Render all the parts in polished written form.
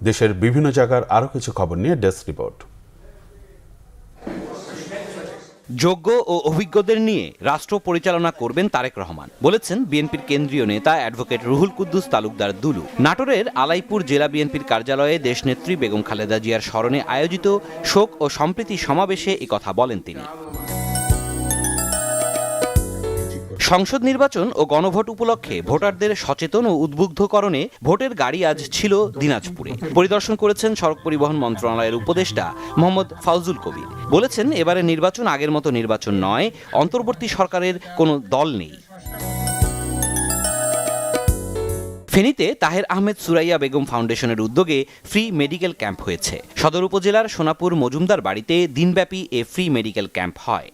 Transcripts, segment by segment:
দেশের বিভিন্ন জায়গার আরও কিছু খবর নিয়ে ডেস্ক রিপোর্ট। যোগ্য ও অভিজ্ঞদের নিয়ে রাষ্ট্র পরিচালনা করবেন তারেক রহমান বলেছেন বিএনপির কেন্দ্রীয় নেতা অ্যাডভোকেট রুহুল কুদ্দুস তালুকদার দুলু। নাটোরের আলাইপুর জেলা বিএনপির কার্যালয়ে দেশনেত্রী বেগম খালেদা জিয়ার স্মরণে আয়োজিত শোক ও সম্প্রীতি সমাবেশে একথা বলেন তিনি। সংসদ নির্বাচন ও গণভোট উপলক্ষে ভোটারদের সচেতন ও উদ্বুদ্ধকরণে ভোটের গাড়ি আজ ছিল দিনাজপুরে। পরিদর্শন করেছেন সড়ক পরিবহন মন্ত্রণালয়ের উপদেষ্টা মোহাম্মদ ফাউজুল কবির। বলেছেন, এবারে নির্বাচন আগের মতো নির্বাচন নয়, অন্তর্বর্তী সরকারের কোনো দল নেই। ফেনীতে তাহের আহমেদ সুরাইয়া বেগম ফাউন্ডেশনের উদ্যোগে ফ্রি মেডিকেল ক্যাম্প হয়েছে। সদর উপজেলার সোনাপুর মজুমদার বাড়িতে দিনব্যাপী এ ফ্রি মেডিকেল ক্যাম্প হয়।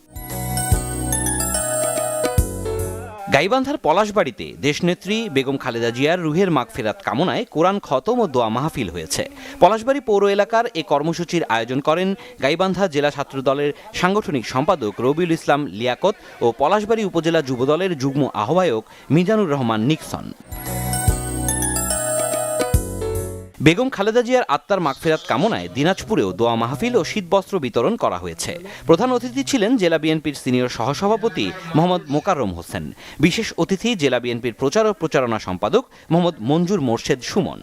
গাইবান্ধার পলাশবাড়িতে দেশনেত্রী বেগম খালেদা জিয়ার রুহের মাগফিরাত কামনায় কোরআন খতম ও দোয়া মাহফিল হয়েছে। পলাশবাড়ি পৌর এলাকার এ কর্মসূচির আয়োজন করেন গাইবান্ধা জেলা ছাত্রদলের সাংগঠনিক সম্পাদক রবিউল ইসলাম লিয়াকত ও পলাশবাড়ি উপজেলা যুবদলের যুগ্ম আহ্বায়ক মিজানুর রহমান নিক্সন। বেগম খালেদা জিয়ার আত্মার মাগফিরাত কামনায় দিনাজপুরেও দোয়া মাহফিল ও শীতবস্ত্র বিতরণ করা হয়েছে। প্রধান অতিথি ছিলেন জেলা বিএনপির সিনিয়র সহসভাপতি মোহাম্মদ মোকাররম হোসেন। বিশেষ অতিথি জেলা বিএনপির প্রচার ও প্রচারণা সম্পাদক মোহাম্মদ মঞ্জুর মোর্শেদ সুমন।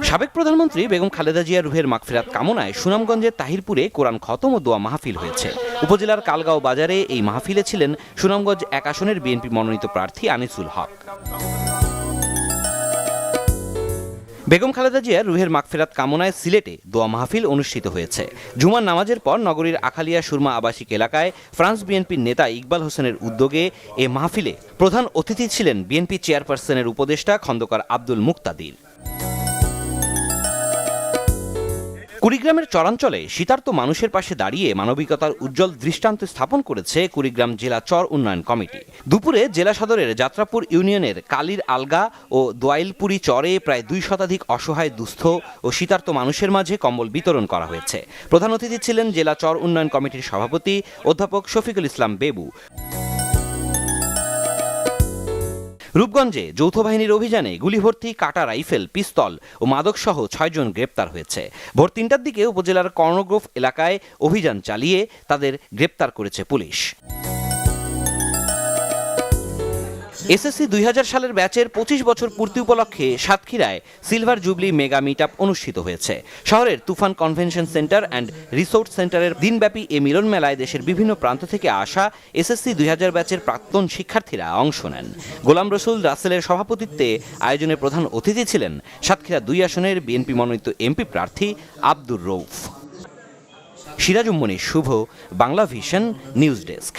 সাবেক প্রধানমন্ত্রী বেগম খালেদা জিয়ার রুহের মাগফিরাত কামনায় সুনামগঞ্জের তাহিরপুরে কোরআন খতম ও দোয়া মাহফিল হয়েছে। উপজেলার কালগাঁও বাজারে এই মাহফিলে ছিলেন সুনামগঞ্জ ১ আসনের বিএনপি মনোনীত প্রার্থী আনিসুল হক। বেগম খালেদা জিয়ার রুহের মাগফিরাত কামনায় সিলেটে দোয়া মাহফিল অনুষ্ঠিত হয়েছে। জুমার নামাজের পর নগরীর আখালিয়া সুরমা আবাসিক এলাকায় ফ্রান্স বিএনপির নেতা ইকবাল হোসেনের উদ্যোগে এ মাহফিলে প্রধান অতিথি ছিলেন বিএনপি চেয়ারপারসনের উপদেষ্টা খন্দকার আব্দুল মুক্তাদির। কুড়িগ্রামের চরাঞ্চলে শীতার্ত মানুষের পাশে দাঁড়িয়ে মানবিকতার উজ্জ্বল দৃষ্টান্ত স্থাপন করেছে কুড়িগ্রাম জেলা চর উন্নয়ন কমিটি। দুপুরে জেলা সদরের যাত্রাপুর ইউনিয়নের কালির আলগা ও দোয়াইলপুরি চরে প্রায় ২ শতাধিক অসহায় দুস্থ ও শীতার্ত মানুষের মাঝে কম্বল বিতরণ করা হয়েছে। প্রধান অতিথি ছিলেন জেলা চর উন্নয়ন কমিটির সভাপতি অধ্যাপক শফিকুল ইসলাম বেবু। রূপগঞ্জে যৌথ বাহিনীর অভিযানে গুলিভর্তি কাটা রাইফেল, পিস্তল ও মাদকসহ ৬ জন গ্রেপ্তার হয়েছে। ভোর ৩টার দিকে উপজেলার কর্ণগ্রোভ এলাকায় অভিযান চালিয়ে তাদের গ্রেপ্তার করেছে পুলিশ। এসএসসি ২০০০ সালের ব্যাচের ২৫ বছর পূর্তি উপলক্ষে সাতক্ষীরায় silver jubilee mega meet up অনুষ্ঠিত হয়েছে। শহরের Tufan convention centre and resort সেন্টারের দিনব্যাপী এ মিলন মেলায় দেশের বিভিন্ন প্রান্ত থেকে আসা এসএসসি ২০০০ ব্যাচের প্রাক্তন শিক্ষার্থীরা অংশ নেন। গোলাম রসুল রাসেলের সভাপতিত্বে আয়োজনে প্রধান অতিথি ছিলেন সাতক্ষীরা ২ আসনের বিএনপি মনোনীত এমপি প্রার্থী আব্দুর রৌফ। সিরাজুম মনির শুভ, বাংলা ভিশন নিউজ ডেস্ক।